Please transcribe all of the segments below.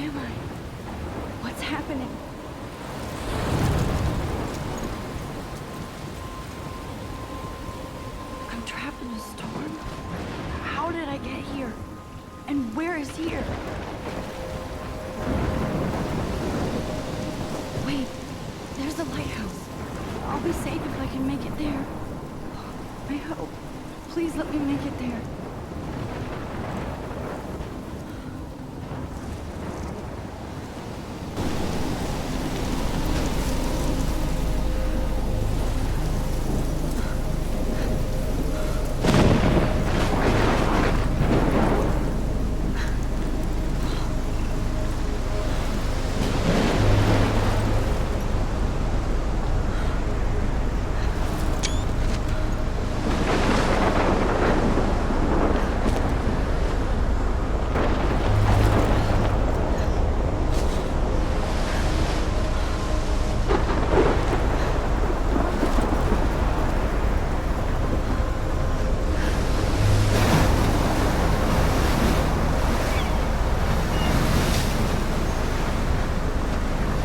am I? What's happening? I'm trapped in a storm. How did I get here? And where is here? Wait, there's a lighthouse. I'll be safe if I can make it there. I hope. Please let me make it there.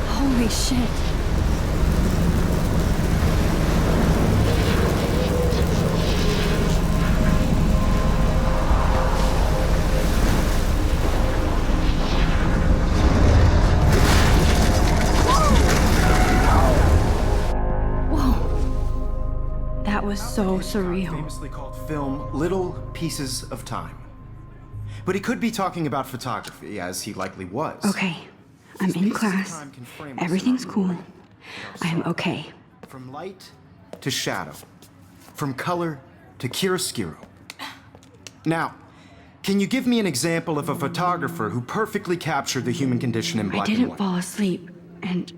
Holy shit. Whoa. That was so surreal. Famously called film Little Pieces of Time. But he could be talking about photography, as he likely was. Okay, I'm in class. Everything's cool. I am okay. From light to shadow. From color to chiaroscuro. Now, can you give me an example of a photographer who perfectly captured the human condition in black and I didn't white? fall asleep, and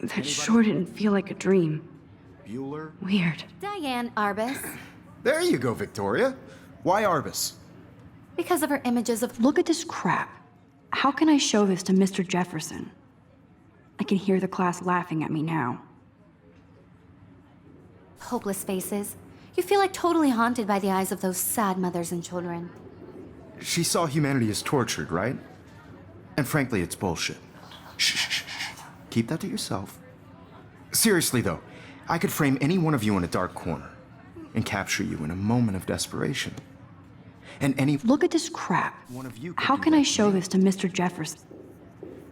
that sure didn't feel like a dream. Bueller? Weird. Diane Arbus. There you go, Victoria. Why Arbus? Because of her images of... Look at this crap. How can I show this to Mr. Jefferson? I can hear the class laughing at me now. hopeless faces. You feel like totally haunted by the eyes of those sad mothers and children. She saw humanity as tortured, right? And frankly, it's bullshit. Shh, shh, shh, shh. Keep that to yourself. Seriously, though, I could frame any one of you in a dark corner and capture you in a moment of desperation. And any... Look at this crap. One of you could How do can that I to show me. this to Mr. Jefferson?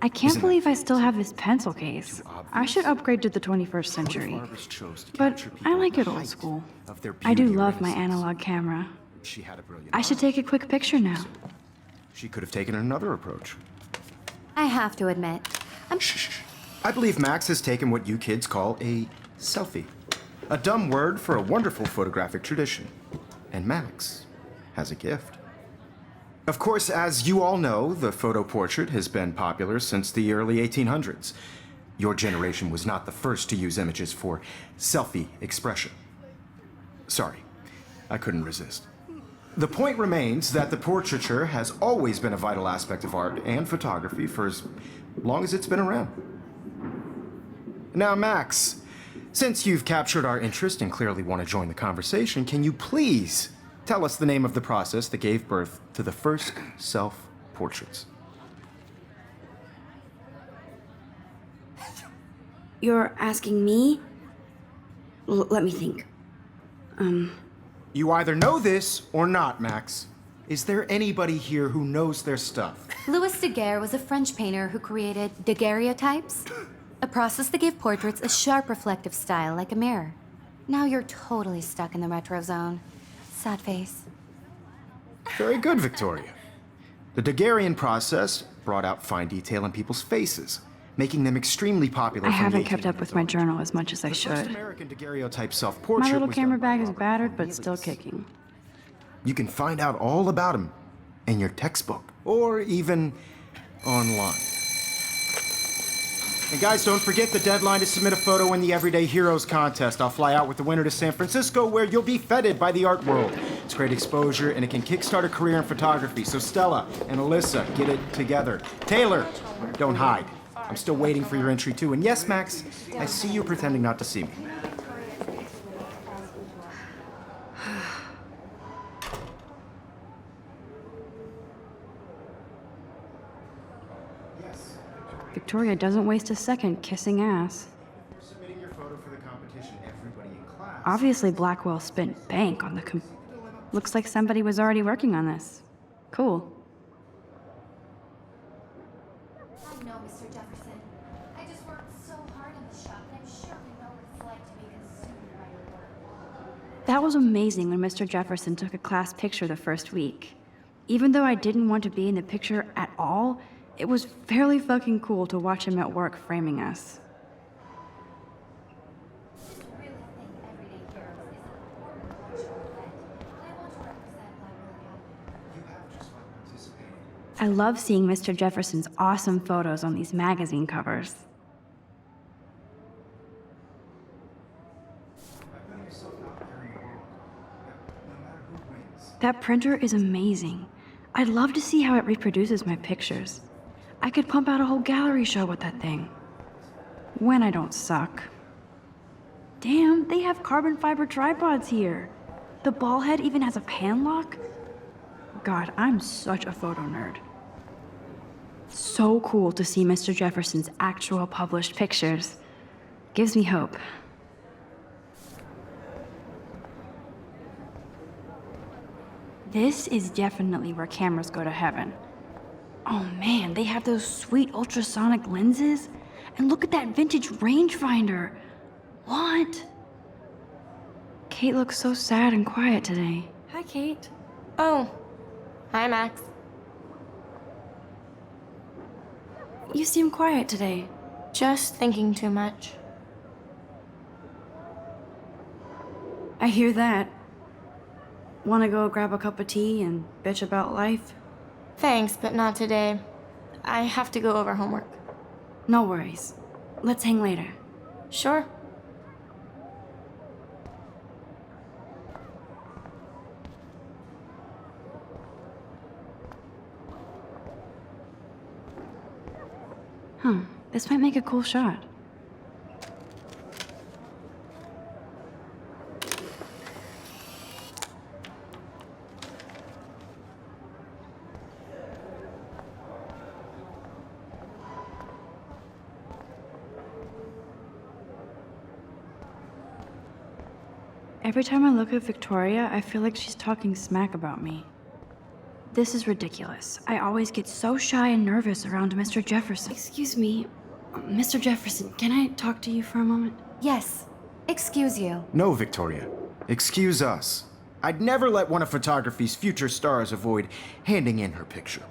I can't Isn't believe that I still have this pencil case. I should upgrade to the 21st century. Barbara's chose to But capture I people like at it the old height school. of their I do beauty or love my innocence. analog camera. She had a brilliant I should eye. take a quick picture now. She could have taken another approach. I have to admit, I'm... Shh, shh, shh. I believe Max has taken what you kids call a selfie. A dumb word for a wonderful photographic tradition. And Max has a gift. Of course, as you all know, the photo portrait has been popular since the early 1800s. Your generation was not the first to use images for selfie expression. Sorry, I couldn't resist. The point remains that the portraiture has always been a vital aspect of art and photography for as long as it's been around. Now, Max, since you've captured our interest and clearly want to join the conversation, can you please tell us the name of the process that gave birth to the first self-portraits? You're asking me? Let me think. You either know this or not, Max. Is there anybody here who knows their stuff? Louis Daguerre was a French painter who created daguerreotypes, a process that gave portraits a sharp reflective style like a mirror. Now you're totally stuck in the retro zone. Sad face. Very good, Victoria. The Daguerrean process brought out fine detail in people's faces, making them extremely popular. I from the haven't kept up 1800s with my on. journal as much as I The first should. American daguerreotype self-portrait My little was camera done by bag is Robert battered, but Cornelius. still kicking. You can find out all about him in your textbook, or even online. And guys, don't forget the deadline to submit a photo in the Everyday Heroes contest. I'll fly out with the winner to San Francisco, where you'll be feted by the art world. It's great exposure, and it can kickstart a career in photography. So Stella and Alyssa, get it together. Taylor, don't hide. I'm still waiting for your entry too. And yes, Max, I see you pretending not to see me. Yes. Victoria doesn't waste a second kissing ass. Submitting your photo for the competition, everybody in class. Obviously, Blackwell spent bank on the Looks like somebody was already working on this. Cool. I know, Mr. Jefferson. I just worked so hard in the shop, and I'm sure you know what it's like to be consumed by your work. That was amazing when Mr. Jefferson took a class picture the first week. Even though I didn't want to be in the picture at all, it was fairly fucking cool to watch him at work framing us. I really think Everyday Heroes is an important cultural event, and I want to represent Blackwell Academy. You have just fun participating. I love seeing Mr. Jefferson's awesome photos on these magazine covers. Put yourself out there in the world. No matter who wins. That printer is amazing. I'd love to see how it reproduces my pictures. I could pump out a whole gallery show with that thing. When I don't suck. Damn, they have carbon fiber tripods here. The ball head even has a pan lock. God, I'm such a photo nerd. So cool to see Mr. Jefferson's actual published pictures. Gives me hope. This is definitely where cameras go to heaven. Oh man, they have those sweet ultrasonic lenses. And look at that vintage rangefinder. What? Kate looks so sad and quiet today. Hi, Kate. Oh, hi, Max. You seem quiet today. Just thinking too much. I hear that. Want to go grab a cup of tea and bitch about life? Thanks, but not today. I have to go over homework. No worries. Let's hang later. Sure. Huh, this might make a cool shot. Every time I look at Victoria, I feel like she's talking smack about me. This is ridiculous. I always get so shy and nervous around Mr. Jefferson. Excuse me, Mr. Jefferson, can I talk to you for a moment? Yes. Excuse you. No, Victoria. Excuse us. I'd never let one of photography's future stars avoid handing in her picture.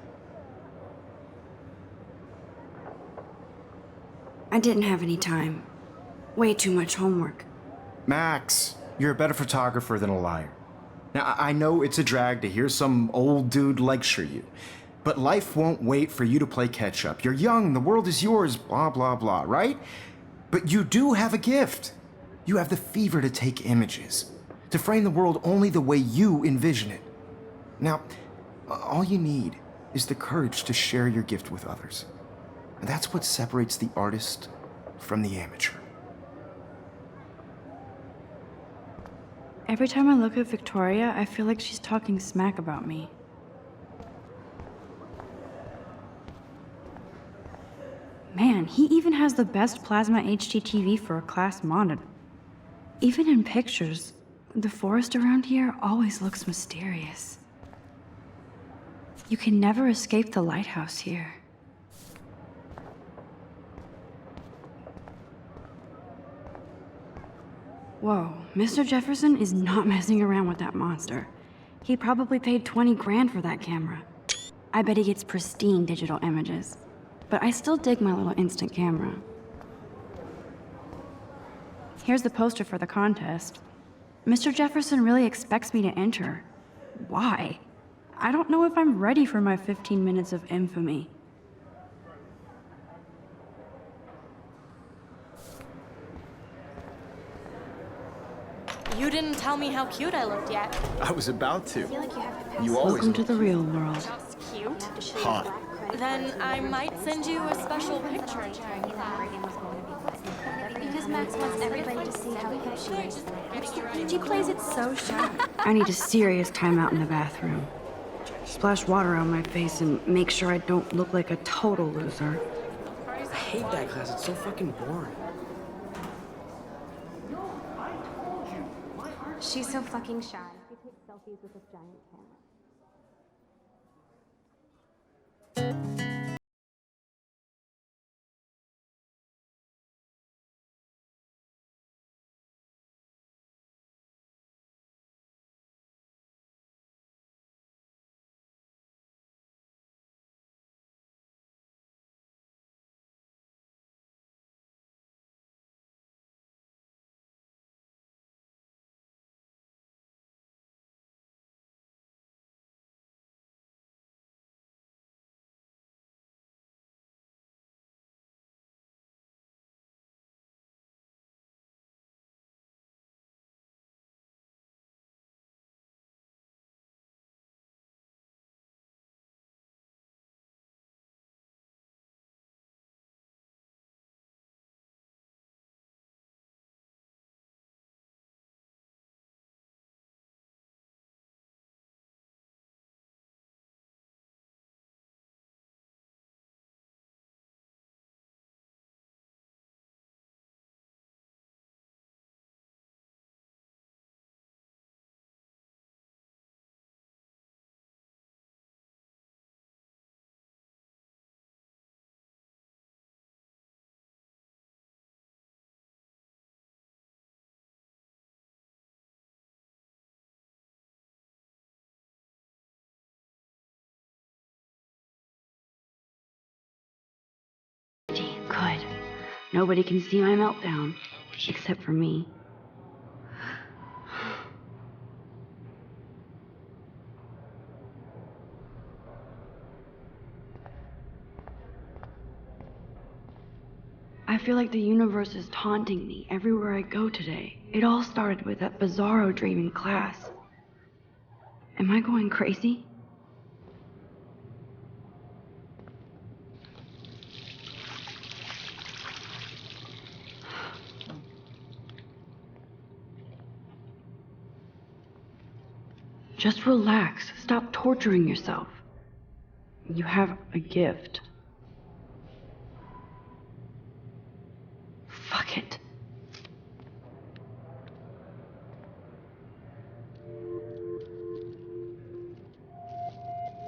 I didn't have any time. Way too much homework. Max, you're a better photographer than a liar. Now, I know it's a drag to hear some old dude lecture you, but life won't wait for you to play catch up. You're young, the world is yours, blah, blah, blah, right? But you do have a gift. You have the fever to take images, to frame the world only the way you envision it. Now, all you need is the courage to share your gift with others. And that's what separates the artist from the amateur. Every time I look at Victoria, I feel like she's talking smack about me. Man, he even has the best plasma HDTV for a class monitor. Even in pictures, the forest around here always looks mysterious. You can never escape the lighthouse here. Whoa, Mr. Jefferson is not messing around with that monster. He probably paid 20 grand for that camera. I bet he gets pristine digital images. But I still dig my little instant camera. Here's the poster for the contest. Mr. Jefferson really expects me to enter. Why? I don't know if I'm ready for my 15 minutes of infamy. You didn't tell me how cute I looked yet. I was about to. You Welcome to the real world. Just cute? hot. Then I might send you a special picture. Because Max wants everybody to see how cute she is. She plays it so shy. I need a serious timeout in the bathroom. Splash water on my face and make sure I don't look like a total loser. hate that class. It's so fucking boring. She's so fucking shy. She takes selfies with this giant camera. Good. Nobody can see my meltdown, except for me. I feel like the universe is taunting me everywhere I go today. It all started with that bizarro dream in class. Am I going crazy? Just relax. Stop torturing yourself. You have a gift. Fuck it.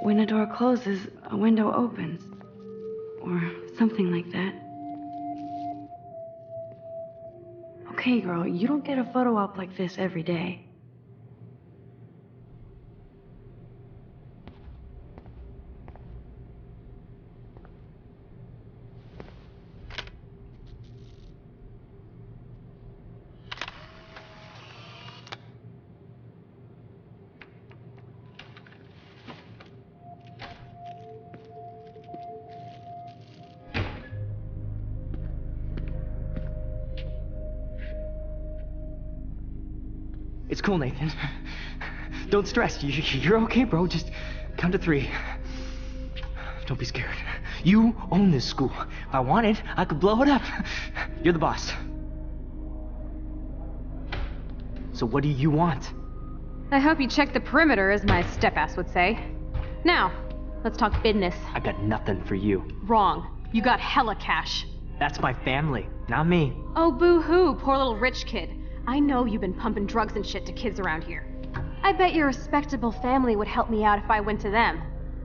When a door closes, a window opens. Or something like that. Okay, girl, you don't get a photo op like this every day. It's cool, Nathan. Don't stress. You're okay, bro. Just count to 3. Don't be scared. You own this school. If I wanted, I could blow it up. You're the boss. So what do you want? I hope you checked the perimeter, as my step-ass would say. Now, let's talk business. I got nothing for you. Wrong. You got hella cash. That's my family, not me. Oh, boo-hoo, poor little rich kid. I know you've been pumping drugs and shit to kids around here. I bet your respectable family would help me out if I went to them.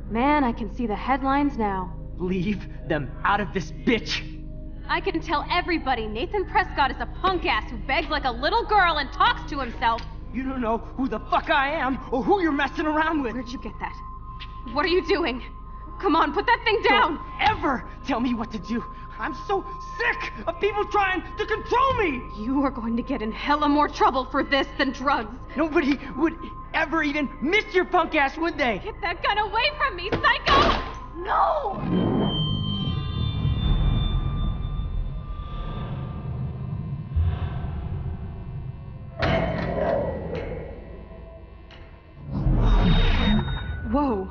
Man, I can see the headlines now. Leave them out of this bitch! I can tell everybody Nathan Prescott is a punk ass who begs like a little girl and talks to himself. You don't know who the fuck I am or who you're messing around with. Where'd you get that? What are you doing? Come on, put that thing down! Don't ever tell me what to do. I'm so sick of people trying to control me! You are going to get in hella more trouble for this than drugs. Nobody would ever even miss your punk ass, would they? Get that gun away from me, psycho! No! Whoa.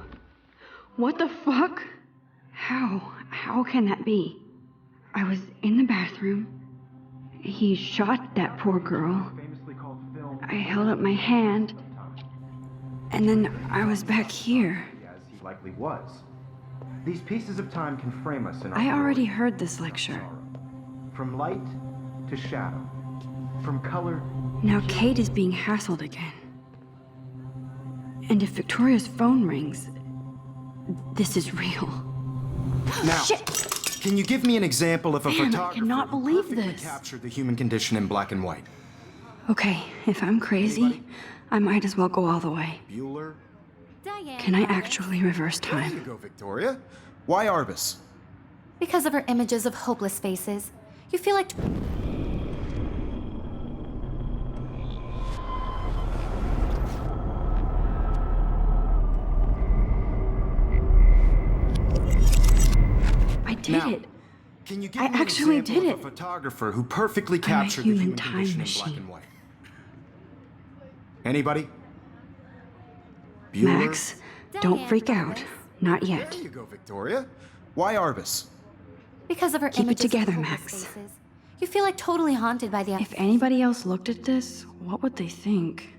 What the fuck? How can that be? I was in the bathroom. He shot that poor girl. I held up my hand. And then I was back here. As he likely was. These pieces of time can frame us in our I already glory, heard this lecture. sorrow. From light to shadow. From color Now to Kate is being hassled again. And if Victoria's phone rings, this is real. Now, Shit! can you give me an example of a Man, I photographer cannot who believe perfectly this. captured the human condition in black and white? Okay, if I'm crazy, Anybody? I might as well go all the way. Bueller? Diane. Can I Arbus. actually reverse There you time? go, Victoria. Why Arbus? Because of her images of hopeless faces, you feel like. I did Now, it. Can you give I me an actually example did of it. a photographer who perfectly captured the human human time condition in machine. black and white? Anybody? Bueller? Max, don't Diane freak out. Arbus. Not There yet. you go, Victoria. Why Arbus? Because of her Keep it images together, of hopeless Max. faces, you feel like totally haunted by the. If anybody else looked at this, what would they think?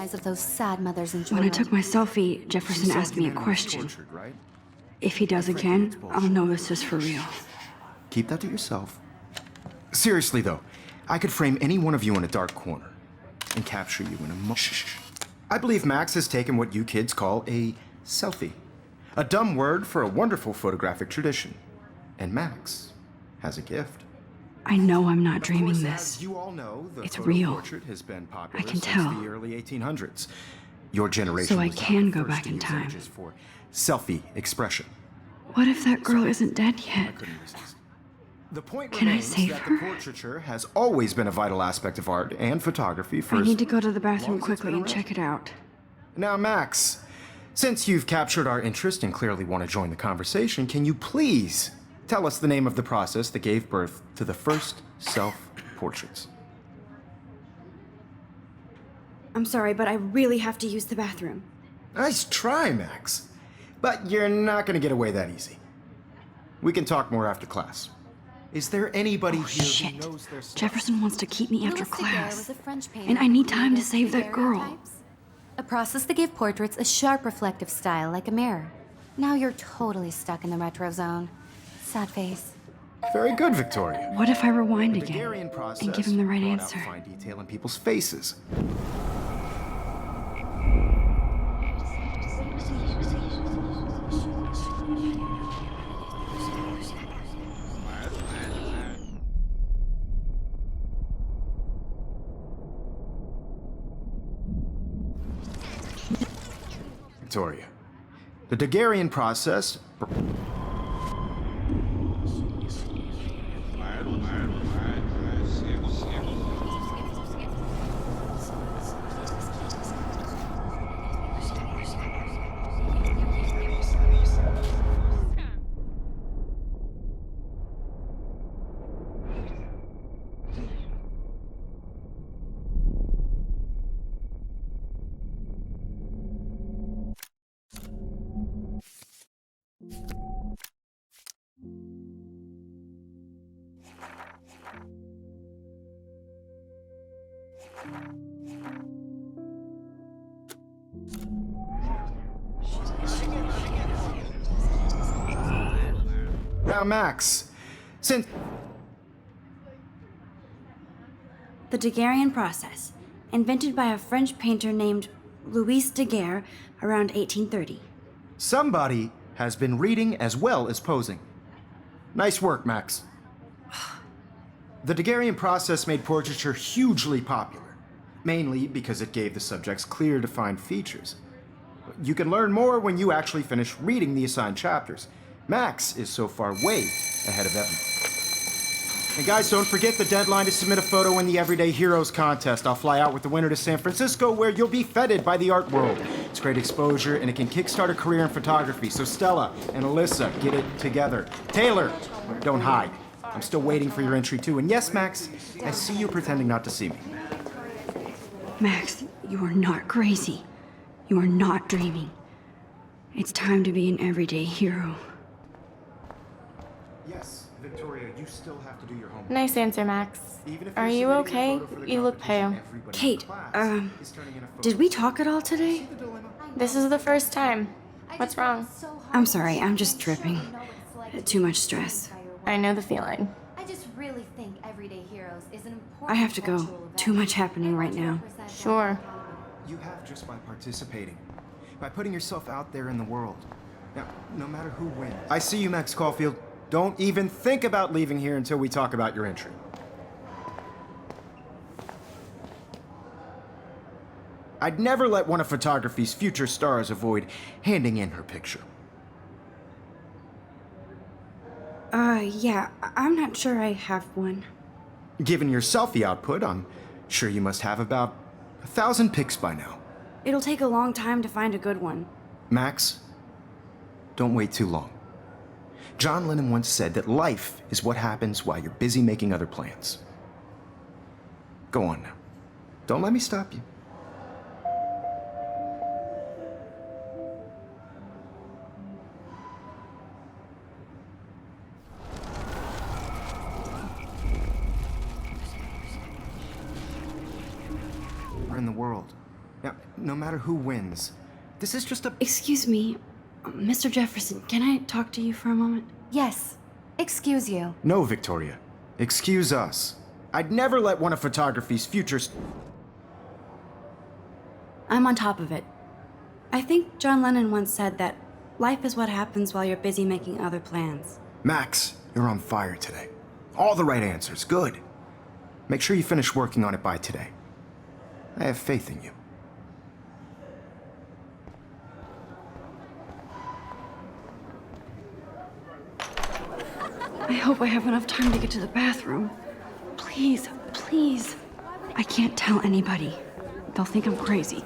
eyes of those sad mothers and When I children. took my selfie, Jefferson asked me a question. Tortured, right? If he does again, I'll know this is for real. Keep that to yourself. Seriously, though, I could frame any one of you in a dark corner and capture you in a Shh. I believe Max has taken what you kids call a selfie. A dumb word for a wonderful photographic tradition. And Max has a gift. I know I'm not Of dreaming course, this. as you all know, the It's photo real. portrait has been popular I can since tell. the early 1800s. Your generation So I was not can the go first back to in use time. images for selfie expression. What if that girl isn't dead yet? Couldn't resist. The point Can I remains save that her? the portraiture has always been a vital aspect of art and photography for I as need to go to the long bathroom as it's quickly been and around. check it out. Now, Max, since you've captured our interest and clearly want to join the conversation, can you please tell us the name of the process that gave birth to the first self-portraits? I'm sorry, but I really have to use the bathroom. Nice try, Max. But you're not going to get away that easy. We can talk more after class. Is there anybody here Shit. who knows their stuff? Jefferson wants to keep me after Louis Daguerre class. was a French painter And I who need time to created save that girl. daguerreotypes, a process that gave portraits a sharp reflective style like a mirror. Now you're totally stuck in the retro zone. Sad face. Very good, Victoria. What if I rewind The again Daguerrean process and give him the right brought answer? out fine detail in people's faces. Victoria. The Daguerrean process. Now, Max, since The Daguerrean process, invented by a French painter named Louis Daguerre around 1830. somebody has been reading as well as posing. Nice work, Max. The Daguerrean process made portraiture hugely popular, mainly because it gave the subjects clear, defined features. You can learn more when you actually finish reading the assigned chapters. Max is so far way ahead of everyone. And guys, don't forget the deadline to submit a photo in the Everyday Heroes contest. I'll fly out with the winner to San Francisco, where you'll be feted by the art world. It's great exposure, and it can kickstart a career in photography. So Stella and Alyssa, get it together. Taylor, don't hide. I'm still waiting for your entry too. And yes, Max, I see you pretending not to see me. Max, you are not crazy. You are not dreaming. It's time to be an everyday hero. Yes, Victoria, you still have to do your homework. Nice answer, Max. Even if Are you're you submitting a okay? photo for the You look competition, pale. everybody in Kate, class is turning in a photo. Did we talk at all today? This is the first time. What's wrong? I'm sorry, I'm just tripping. Too much stress. I know the feeling. I just really think Everyday Heroes is an important I have to go. cultural event. Too much happening right now. Sure. You have just by participating, by putting yourself out there in the world. Now, no matter who wins. I see you, Max Caulfield. Don't even think about leaving here until we talk about your entry. I'd never let one of photography's future stars avoid handing in her picture. Yeah, I'm not sure I have one. Given your selfie output, I'm sure you must have about 1,000 pics by now. It'll take a long time to find a good one. Max, don't wait too long. John Lennon once said that life is what happens while you're busy making other plans. Go on now. Don't let me stop you. In the world. Now, no matter who wins, this is just a... Excuse me, Mr. Jefferson, can I talk to you for a moment? Yes. Excuse you. No, Victoria. Excuse us. I'd never let one of photography's futures... I'm on top of it. I think John Lennon once said that life is what happens while you're busy making other plans. Max, you're on fire today. All the right answers. Good. Make sure you finish working on it by today. I have faith in you. I hope I have enough time to get to the bathroom. Please, please. I can't tell anybody. They'll think I'm crazy.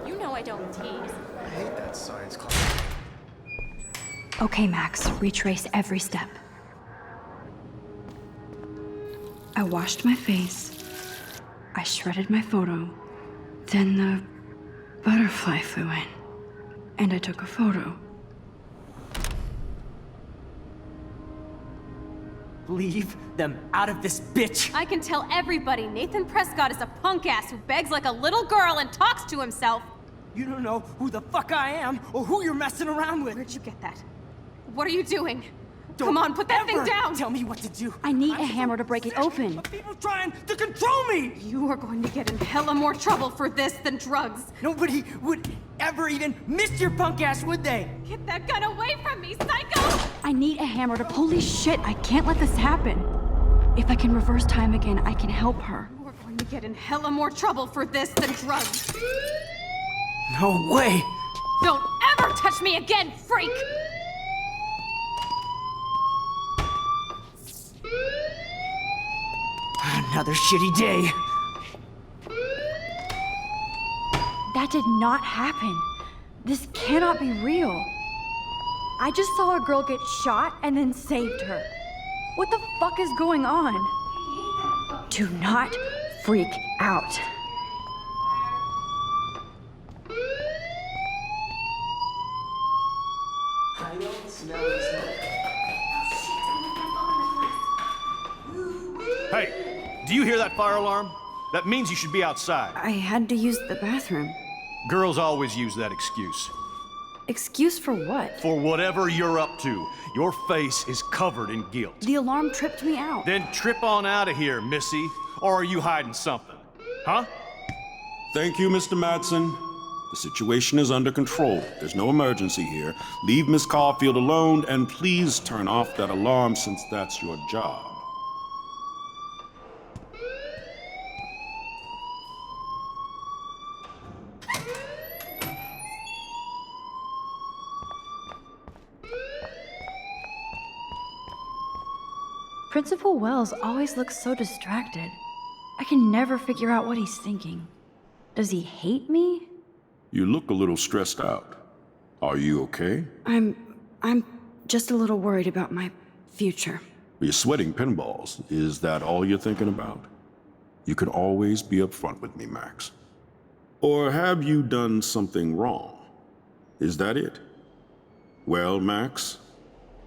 You know I don't tease. I hate that science class. Okay, Max, retrace every step. I washed my face. I shredded my photo. Then the butterfly flew in. And I took a photo. Leave them out of this bitch! I can tell everybody Nathan Prescott is a punk ass who begs like a little girl and talks to himself. You don't know who the fuck I am or who you're messing around with. Where'd you get that? What are you doing? Don't Come on, put that thing ever down! Tell me what to do. I need I'm a hammer to break it open. of people trying to control me! You are going to get in hella more trouble for this than drugs. Nobody would ever even miss your punk ass, would they? Get that gun away from me, psycho! I need a hammer to... Holy shit, I can't let this happen. If I can reverse time again, I can help her. You are going to get in hella more trouble for this than drugs. No way! Don't ever touch me again, freak! Another shitty day. That did not happen. This cannot be real. I just saw a girl get shot and then saved her. What the fuck is going on? Do not freak out. Hey, do you hear that fire alarm? That means you should be outside. I had to use the bathroom. Girls always use that excuse. Excuse for what? For whatever you're up to, your face is covered in guilt. The alarm tripped me out. Then trip on out of here, Missy. Or are you hiding something? Huh? Thank you, Mr. Madsen. The situation is under control. There's no emergency here. Leave Miss Caulfield alone, and please turn off that alarm since that's your job. Principal Wells always looks so distracted. I can never figure out what he's thinking. Does he hate me? You look a little stressed out. Are you okay? I'm just a little worried about my future. You're sweating pinballs. Is that all you're thinking about? You can always be upfront with me, Max. Or have you done something wrong? Is that it? Well, Max,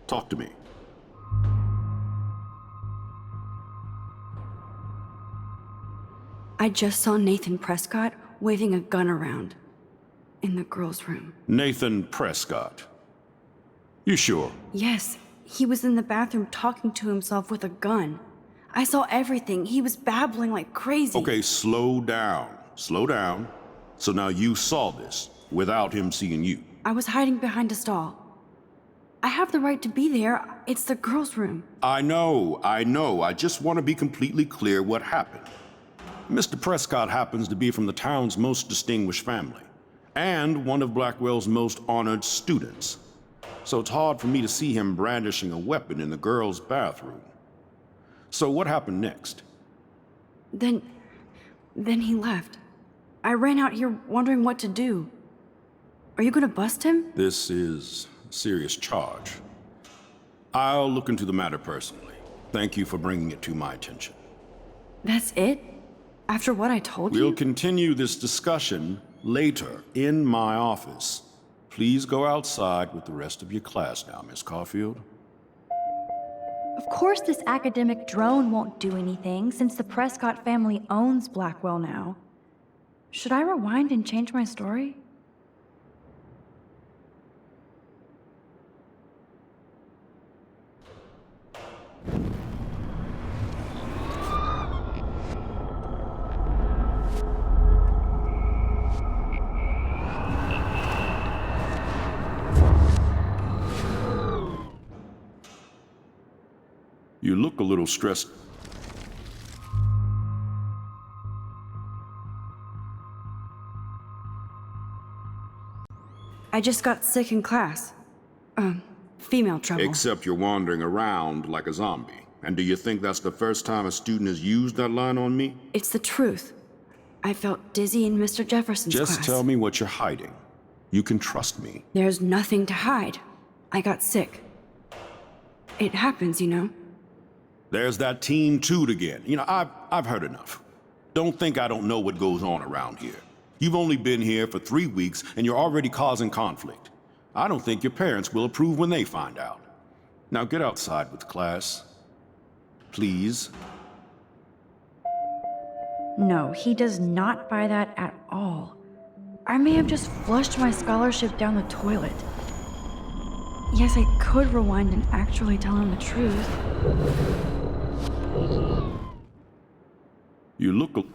talk to me. I just saw Nathan Prescott waving a gun around in the girls' room. Nathan Prescott. You sure? Yes, he was in the bathroom talking to himself with a gun. I saw everything. He was babbling like crazy. Okay, slow down. Slow down. So now you saw this without him seeing you. I was hiding behind a stall. I have the right to be there. It's the girls' room. I know. I just want to be completely clear what happened. Mr. Prescott happens to be from the town's most distinguished family, and one of Blackwell's most honored students. So it's hard for me to see him brandishing a weapon in the girls' bathroom. So what happened next? Then he left. I ran out here wondering what to do. Are you gonna bust him? This is a serious charge. I'll look into the matter personally. Thank you for bringing it to my attention. That's it? After what I told you? We'll continue this discussion later in my office. Please go outside with the rest of your class now, Miss Caulfield. Of course, this academic drone won't do anything since the Prescott family owns Blackwell now. Should I rewind and change my story? You look a little stressed. I just got sick in class. Female trouble. Except you're wandering around like a zombie. And do you think that's the first time a student has used that line on me? It's the truth. I felt dizzy in Mr. Jefferson's class. Just tell me what you're hiding. You can trust me. There's nothing to hide. I got sick. It happens, you know. There's that teen toot again. You know, I've heard enough. Don't think I don't know what goes on around here. You've only been here for 3 weeks and you're already causing conflict. I don't think your parents will approve when they find out. Now get outside with class. Please. No, he does not buy that at all. I may have just flushed my scholarship down the toilet. Yes, I could rewind and actually tell him the truth. You look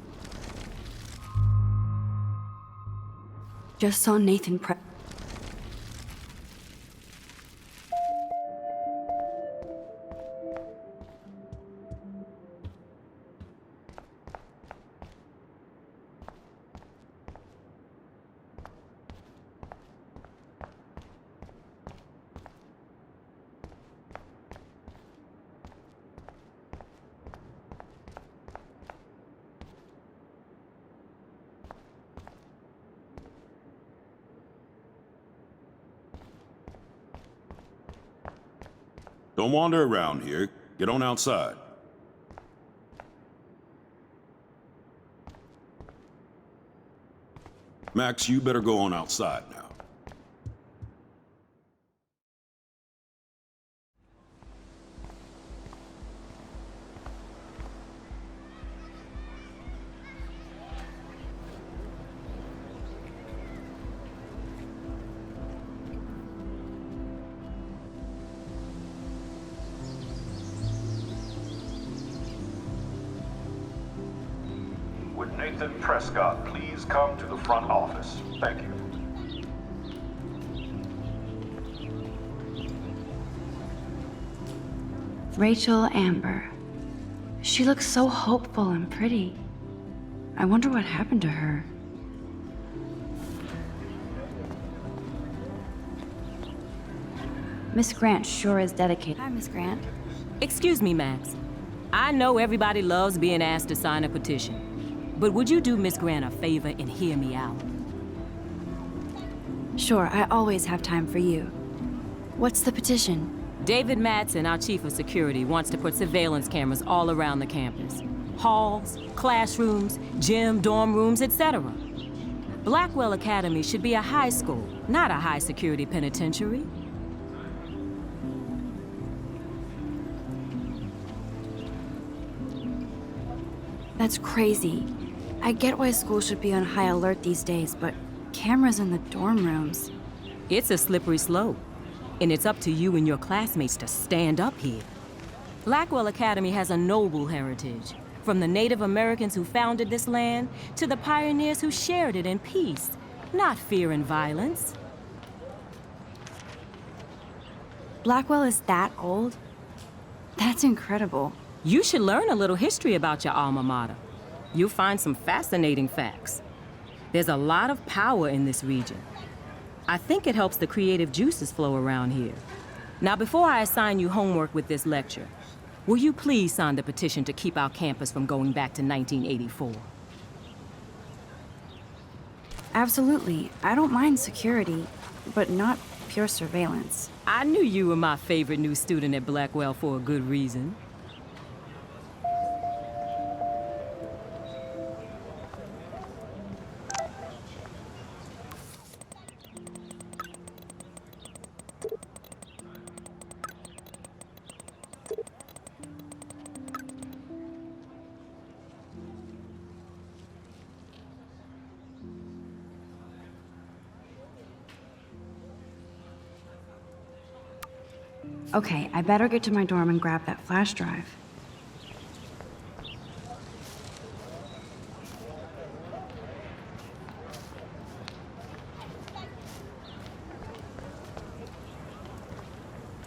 Just saw Nathan Don't wander around here. Get on outside. Max, you better go on outside now. Would Nathan Prescott please come to the front office? Thank you. Rachel Amber. She looks so hopeful and pretty. I wonder what happened to her. Miss Grant sure is dedicated. Hi, Miss Grant. Excuse me, Max. I know everybody loves being asked to sign a petition, but would you do Miss Grant a favor and hear me out? Sure, I always have time for you. What's the petition? David Matson, our chief of security, wants to put surveillance cameras all around the campus. Halls, classrooms, gym, dorm rooms, etc. Blackwell Academy should be a high school, not a high-security penitentiary. That's crazy. I get why schools should be on high alert these days, but cameras in the dorm rooms. It's a slippery slope, and it's up to you and your classmates to stand up here. Blackwell Academy has a noble heritage, from the Native Americans who founded this land to the pioneers who shared it in peace, not fear and violence. Blackwell is that old? That's incredible. You should learn a little history about your alma mater. You'll find some fascinating facts. There's a lot of power in this region. I think it helps the creative juices flow around here. Now, before I assign you homework with this lecture, will you please sign the petition to keep our campus from going back to 1984? Absolutely. I don't mind security, but not pure surveillance. I knew you were my favorite new student at Blackwell for a good reason. Okay, I better get to my dorm and grab that flash drive.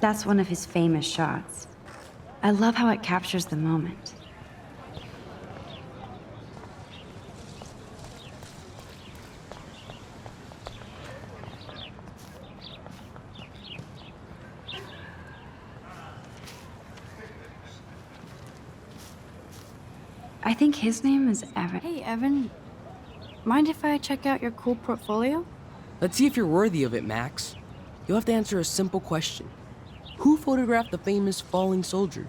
That's one of his famous shots. I love how it captures the moment. I think his name is Evan. Hey, Evan. Mind if I check out your cool portfolio? Let's see if you're worthy of it, Max. You'll have to answer a simple question. Who photographed the famous falling soldier?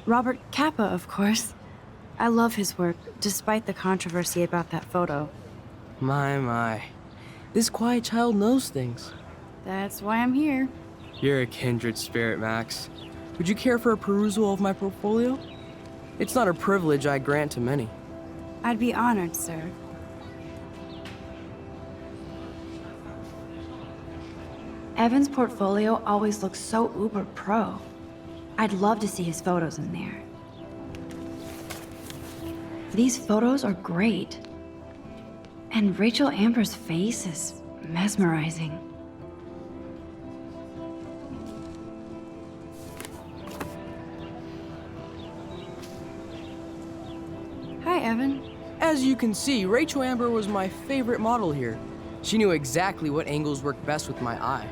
Robert Capa, of course. I love his work, despite the controversy about that photo. My. This quiet child knows things. That's why I'm here. You're a kindred spirit, Max. Would you care for a perusal of my portfolio? It's not a privilege I grant to many. I'd be honored, sir. Evan's portfolio always looks so uber pro. I'd love to see his photos in there. These photos are great. And Rachel Amber's face is mesmerizing. Hi, Evan. As you can see, Rachel Amber was my favorite model here. She knew exactly what angles worked best with my eye.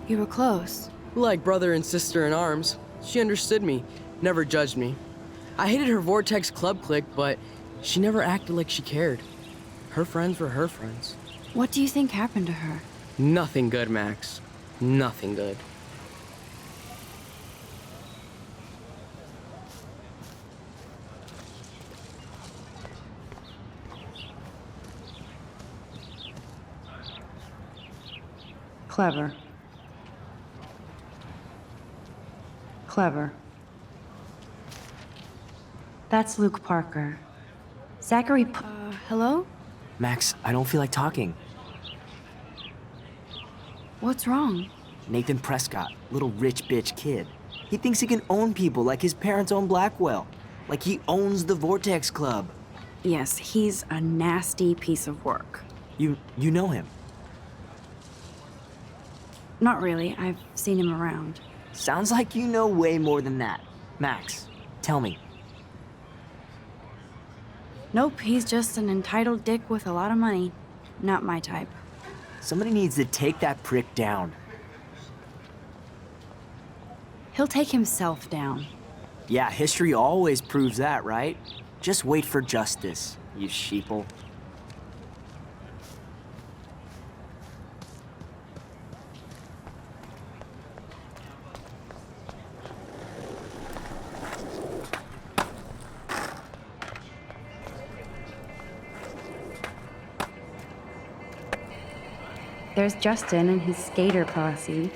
You were close. Like brother and sister in arms. She understood me, never judged me. I hated her Vortex Club clique, but she never acted like she cared. Her friends were her friends. What do you think happened to her? Nothing good, Max. Nothing good. Clever. Clever. That's Luke Parker. Zachary hello? Max, I don't feel like talking. What's wrong? Nathan Prescott, little rich bitch kid. He thinks he can own people like his parents own Blackwell. Like he owns the Vortex Club. Yes, he's a nasty piece of work. You know him? Not really. I've seen him around. Sounds like you know way more than that. Max, tell me. Nope, he's just an entitled dick with a lot of money. Not my type. Somebody needs to take that prick down. He'll take himself down. Yeah, history always proves that, right? Just wait for justice, you sheeple. There's Justin and his skater posse.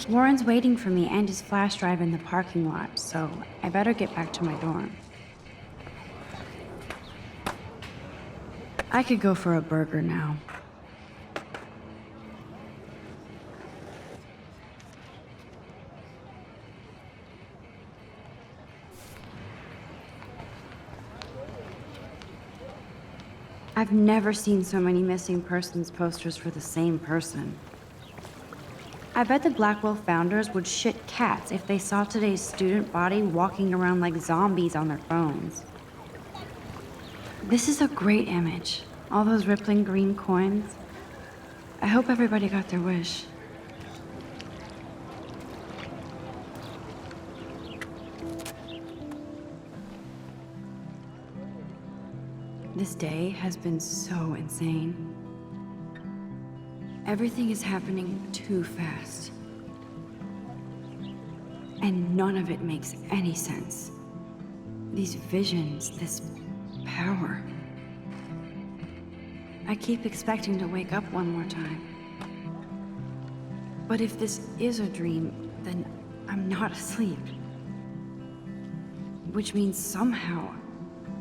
Warren's waiting for me and his flash drive in the parking lot, so I better get back to my dorm. I could go for a burger now. I've never seen so many missing persons posters for the same person. I bet the Blackwell founders would shit cats if they saw today's student body walking around like zombies on their phones. This is a great image. All those rippling green coins. I hope everybody got their wish. This day has been so insane. Everything is happening too fast. And none of it makes any sense. These visions, this power. I keep expecting to wake up one more time. But if this is a dream, then I'm not asleep. Which means somehow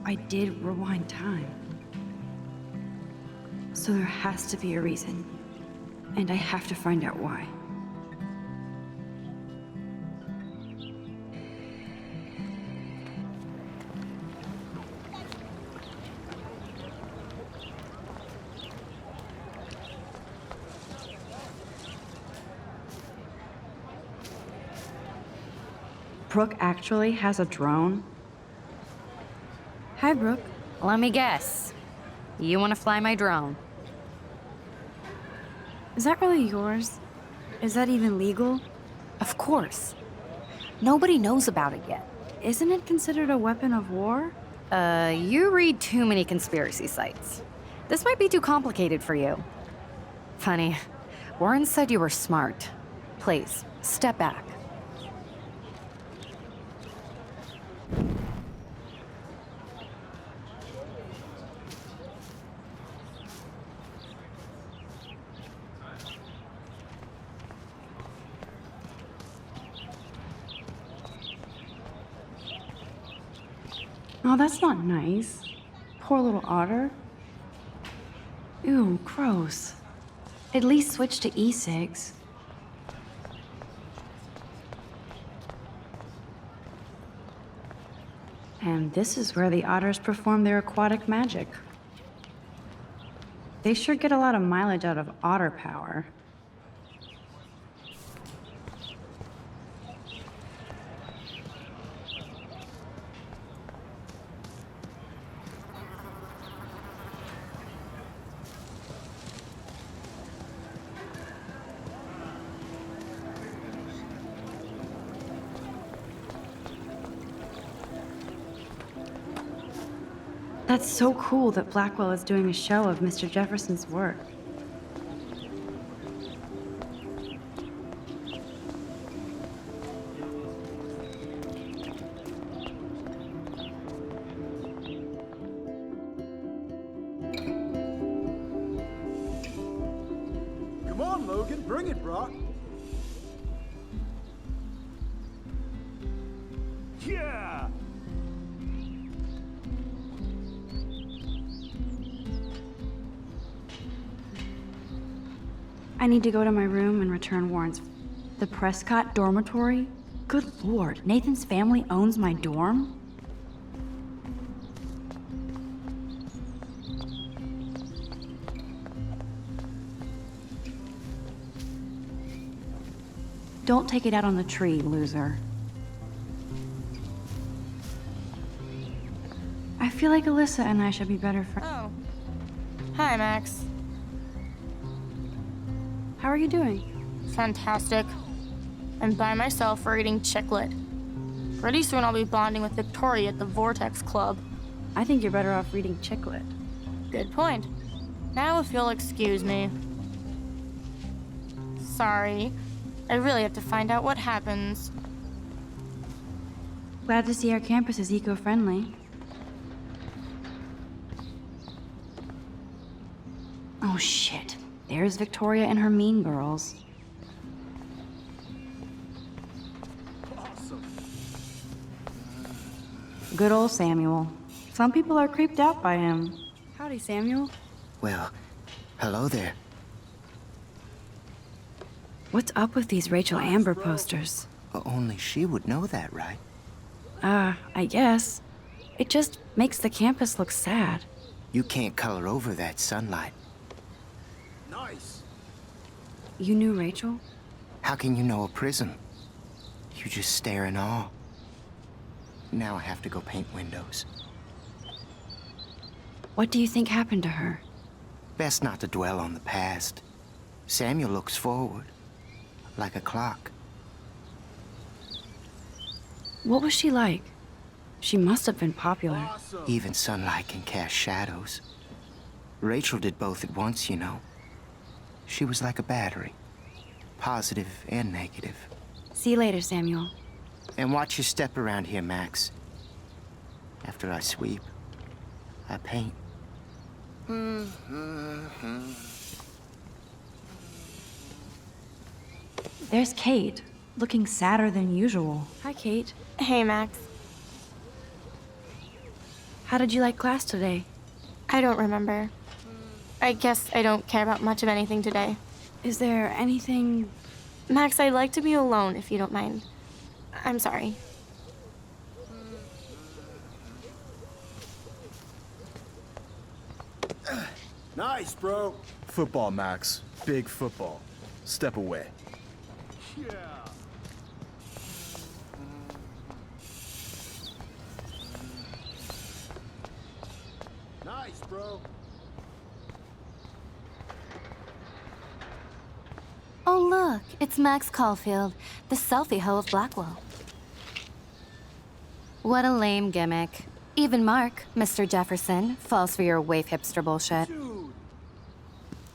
I did rewind time. So there has to be a reason. And I have to find out why. Brooke actually has a drone? Hi, Brooke. Let me guess. You want to fly my drone? Is that really yours? Is that even legal? Of course. Nobody knows about it yet. Isn't it considered a weapon of war? You read too many conspiracy sites. This might be too complicated for you. Funny, Warren said you were smart. Please, step back. Oh, that's not nice. Poor little otter. Ew, gross. At least switch to e-cigs. And this is where the otters perform their aquatic magic. They sure get a lot of mileage out of otter power. That's so cool that Blackwell is doing a show of Mr. Jefferson's work. Come on, Logan, bring it, Brock. Yeah! I need to go to my room and return Warren's. The Prescott dormitory? Good lord, Nathan's family owns my dorm? Don't take it out on the tree, loser. I feel like Alyssa and I should be better friends. Oh. Hi, Max. How are you doing? Fantastic. I'm by myself reading Chicklet. Pretty soon I'll be bonding with Victoria at the Vortex Club. I think you're better off reading Chicklet. Good point. Now if you'll excuse me. Sorry. I really have to find out what happens. Glad to see our campus is eco-friendly. Oh shit. There's Victoria and her mean girls. Awesome. Good old Samuel. Some people are creeped out by him. Howdy, Samuel. Well, hello there. What's up with these Rachel Amber posters? Only she would know that, right? I guess. It just makes the campus look sad. You can't color over that sunlight. Nice. You knew Rachel? How can you know a prism? You just stare in awe. Now I have to go paint windows. What do you think happened to her? Best not to dwell on the past. Samuel looks forward, like a clock. What was she like? She must have been popular. Awesome. Even sunlight can cast shadows. Rachel did both at once, you know. She was like a battery, positive and negative. See you later, Samuel. And watch your step around here, Max. After I sweep, I paint. There's Kate, looking sadder than usual. Hi, Kate. Hey, Max. How did you like class today? I don't remember. I guess I don't care about much of anything today. Is there anything... Max, I'd like to be alone if you don't mind. I'm sorry. Nice, bro. Football, Max. Big football. Step away. Yeah. Nice, bro. Oh, look, it's Max Caulfield, the selfie hoe of Blackwell. What a lame gimmick. Even Mark, Mr. Jefferson, falls for your waif hipster bullshit. Dude.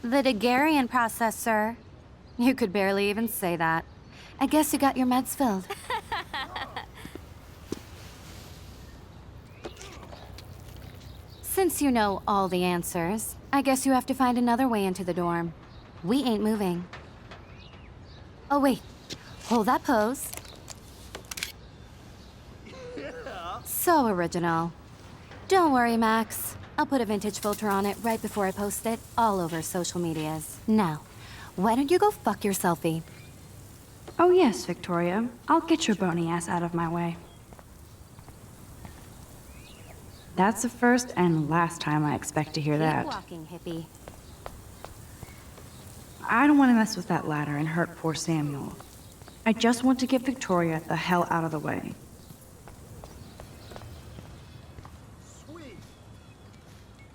The Daguerrean process, sir. You could barely even say that. I guess you got your meds filled. Since you know all the answers, I guess you have to find another way into the dorm. We ain't moving. Oh, wait. Hold that pose. So original. Don't worry, Max. I'll put a vintage filter on it right before I post it all over social medias. Now, why don't you go fuck your selfie? Oh yes, Victoria. I'll get your bony ass out of my way. That's the first and last time I expect to hear Keep that. walking, hippie. I don't want to mess with that ladder and hurt poor Samuel. I just want to get Victoria the hell out of the way. Sweet.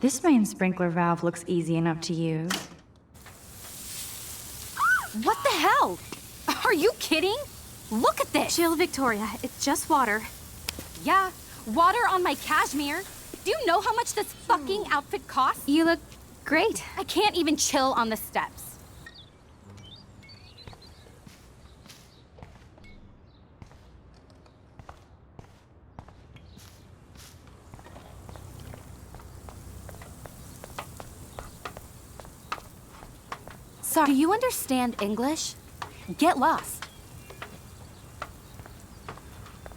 This main sprinkler valve looks easy enough to use. What the hell? Are you kidding? Look at this! Chill, Victoria. It's just water. Yeah, water on my cashmere. Do you know how much this fucking outfit costs? You look great. I can't even chill on the steps. Sorry, do you understand English? Get lost.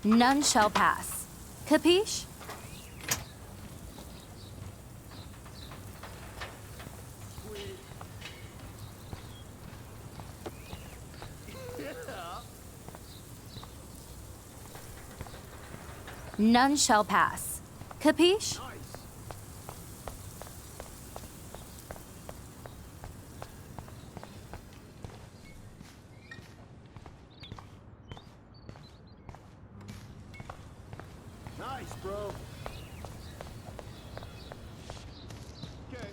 None shall pass. Capiche? None shall pass. Capiche? Nice, bro. Okay.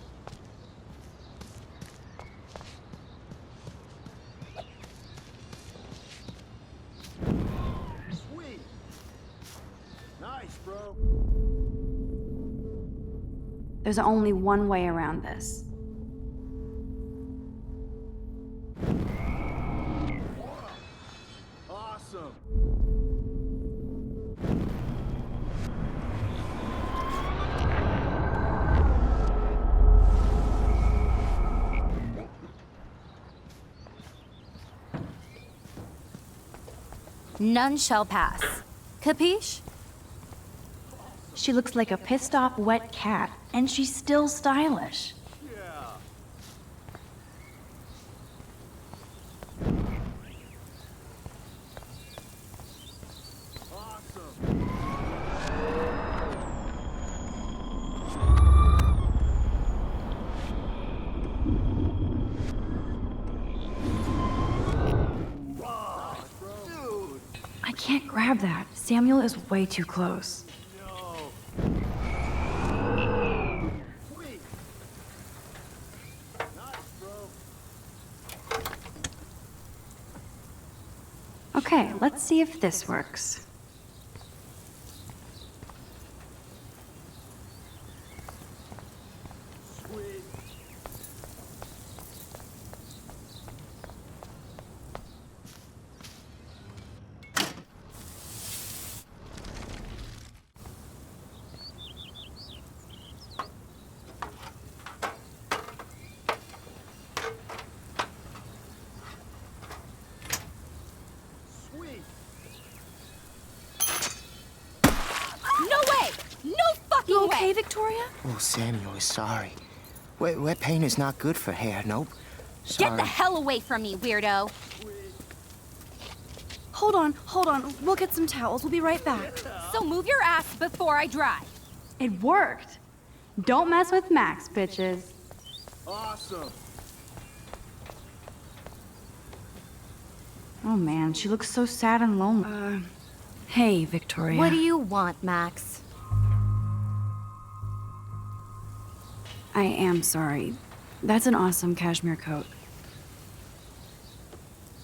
Sweet. Nice, bro. There's only one way around this. Awesome. None shall pass. Capiche? She looks like a pissed off wet cat, and she's still stylish. Yeah. Awesome. Dude. I can't grab that. Samuel is way too close. No. Sweet. Nice, bro. Okay, let's see if this works. Sweet. Sweet. No way! No fucking You okay, way! Victoria? Oh, Samuel is sorry. Wet paint is not good for hair, nope. Sorry. Get the hell away from me, weirdo! Hold on. We'll get some towels. We'll be right back. So move your ass before I dry. It worked. Don't mess with Max, bitches. Awesome. Oh man, she looks so sad and lonely. Hey, Victoria. What do you want, Max? I am sorry. That's an awesome cashmere coat.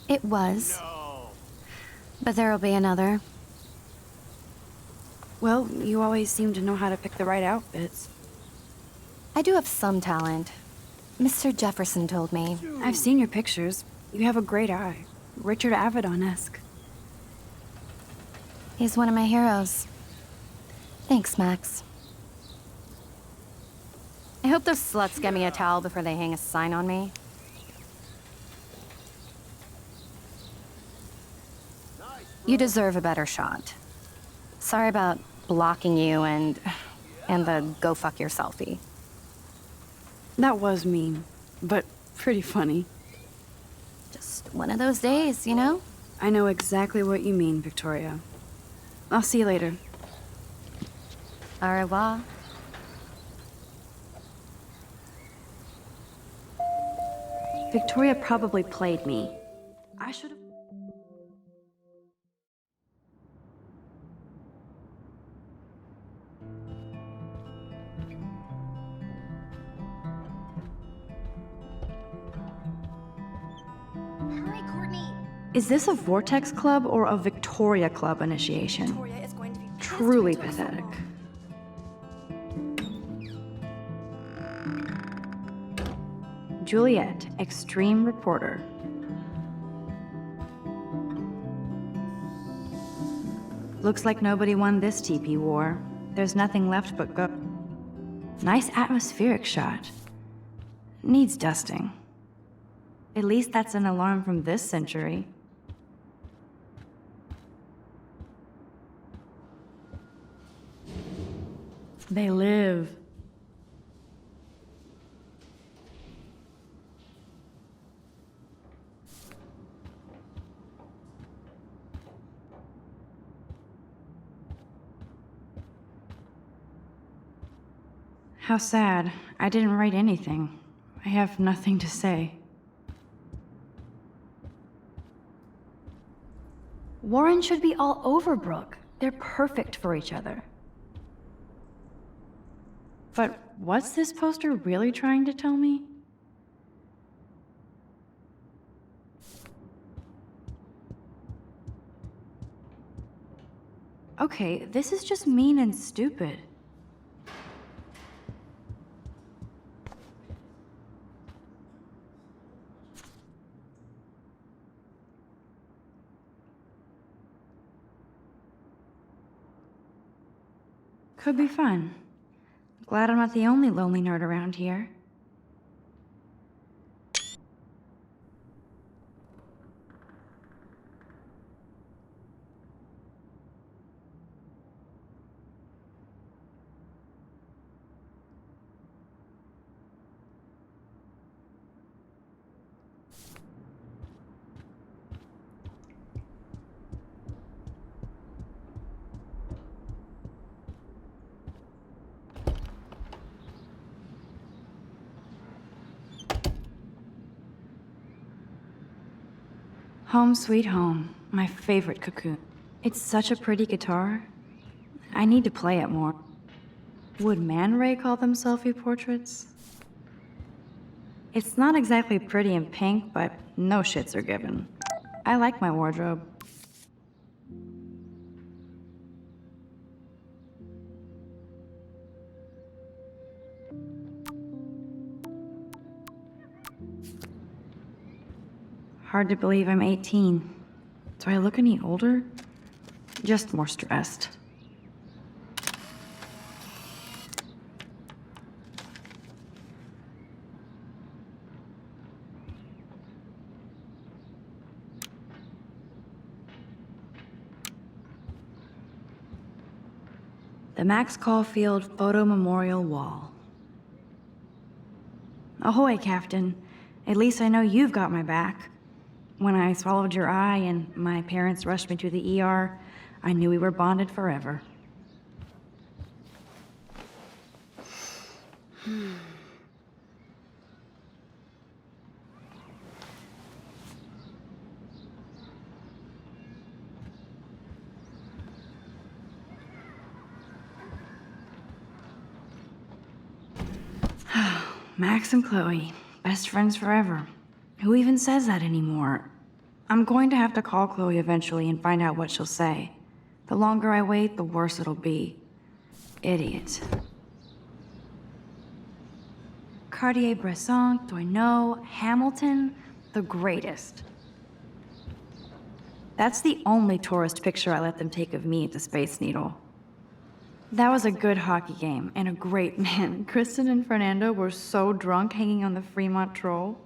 It was. But there'll be another. Well, you always seem to know how to pick the right outfits. I do have some talent. Mr. Jefferson told me. I've seen your pictures. You have a great eye. Richard Avedon-esque. He's one of my heroes. Thanks, Max. I hope those sluts get me a towel before they hang a sign on me. You deserve a better shot. Sorry about blocking you and the go fuck yourselfie. That was mean, but pretty funny. Just one of those days, you know? I know exactly what you mean, Victoria. I'll see you later. Au revoir. Victoria probably played me. I should have... Hurry, Courtney. Is this a Vortex Club or a Victoria Club initiation? Victoria is going to be Truly pathetic. Juliet, extreme reporter. Looks like nobody won this TP war. There's nothing left but go. Nice atmospheric shot. Needs dusting. At least that's an alarm from this century. They live. How sad. I didn't write anything. I have nothing to say. Warren should be all over Brooke. They're perfect for each other. But what's this poster really trying to tell me? Okay, this is just mean and stupid. Could be fun. Glad I'm not the only lonely nerd around here. Home Sweet Home, my favorite cocoon. It's such a pretty guitar. I need to play it more. Would Man Ray call them selfie portraits? It's not exactly pretty and pink, but no shits are given. I like my wardrobe. Hard to believe I'm 18. Do I look any older? Just more stressed. The Max Caulfield Photo Memorial Wall. Ahoy, Captain. At least I know you've got my back. When I swallowed your eye and my parents rushed me to the ER, I knew we were bonded forever. Max and Chloe, best friends forever. Who even says that anymore? I'm going to have to call Chloe eventually and find out what she'll say. The longer I wait, the worse it'll be. Idiot. Cartier-Bresson, Doisneau, Hamilton, the greatest. That's the only tourist picture I let them take of me at the Space Needle. That was a good hockey game, and a great man. Kristen and Fernando were so drunk hanging on the Fremont Troll.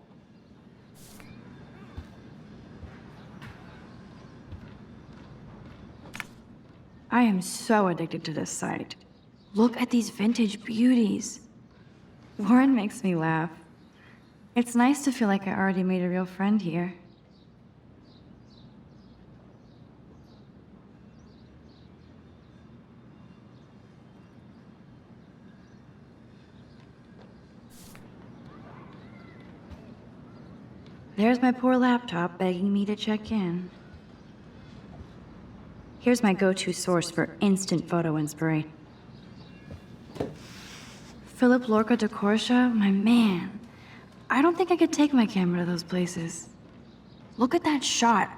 I am so addicted to this site. Look at these vintage beauties. Warren makes me laugh. It's nice to feel like I already made a real friend here. There's my poor laptop begging me to check in. Here's my go-to source for instant photo inspiration. Philip Lorca de Corsia, my man. I don't think I could take my camera to those places. Look at that shot.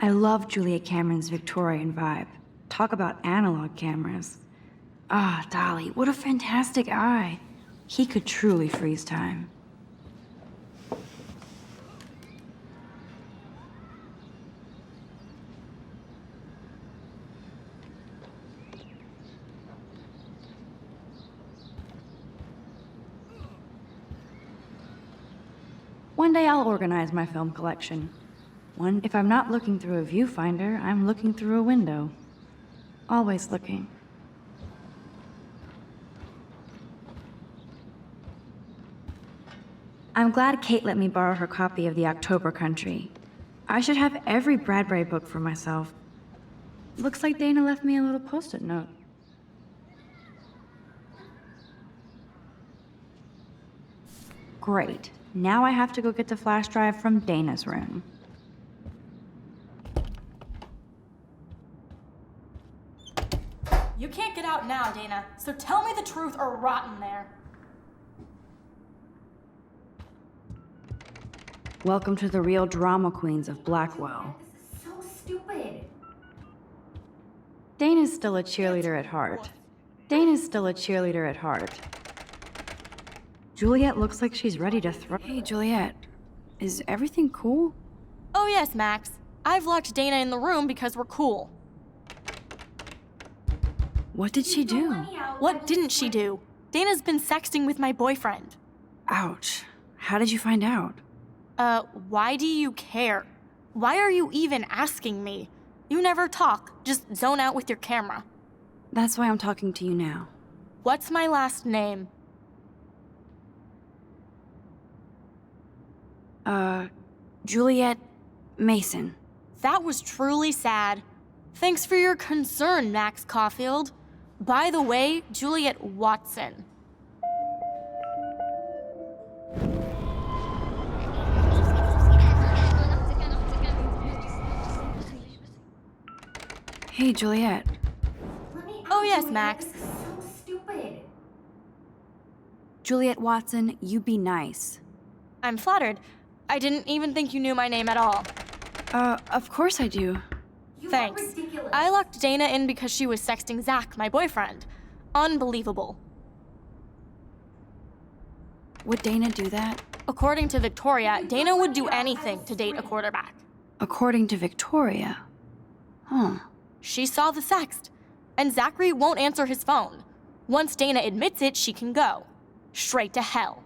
I love Juliet Cameron's Victorian vibe. Talk about analog cameras. Ah, Dolly, what a fantastic eye. He could truly freeze time. One day I'll organize my film collection. If I'm not looking through a viewfinder, I'm looking through a window. Always looking. I'm glad Kate let me borrow her copy of The October Country. I should have every Bradbury book for myself. Looks like Dana left me a little post-it note. Great. Now I have to go get the flash drive from Dana's room. You can't get out now, Dana, so tell me the truth or rot in there. Welcome to the real drama queens of Blackwell. This is so stupid. Dana's still a cheerleader at heart. Dana's still a cheerleader at heart. Juliet looks like she's ready to throw. Hey, Juliet. Is everything cool? Oh yes, Max. I've locked Dana in the room because we're cool. What did she do? What didn't she do? Dana's been sexting with my boyfriend. Ouch. How did you find out? Why do you care? Why are you even asking me? You never talk, just zone out with your camera. That's why I'm talking to you now. What's my last name? Juliet Mason. That was truly sad. Thanks for your concern, Max Caulfield. By the way, Juliet Watson. Hey, Juliet. Oh yes, Max. This is so stupid. Juliet Watson, you be nice. I'm flattered. I didn't even think you knew my name at all. Of course I do. Thanks. Ridiculous. I locked Dana in because she was sexting Zach, my boyfriend. Unbelievable. Would Dana do that? According to Victoria, Dana would do anything to date a quarterback. According to Victoria. Huh. She saw the sext, and Zachary won't answer his phone. Once Dana admits it, she can go. Straight to hell.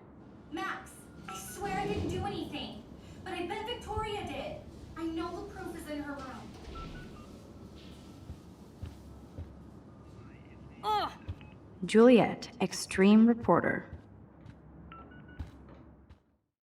Max, I swear I didn't do anything. But I bet Victoria did. I know the proof is in her room. Juliet, extreme reporter.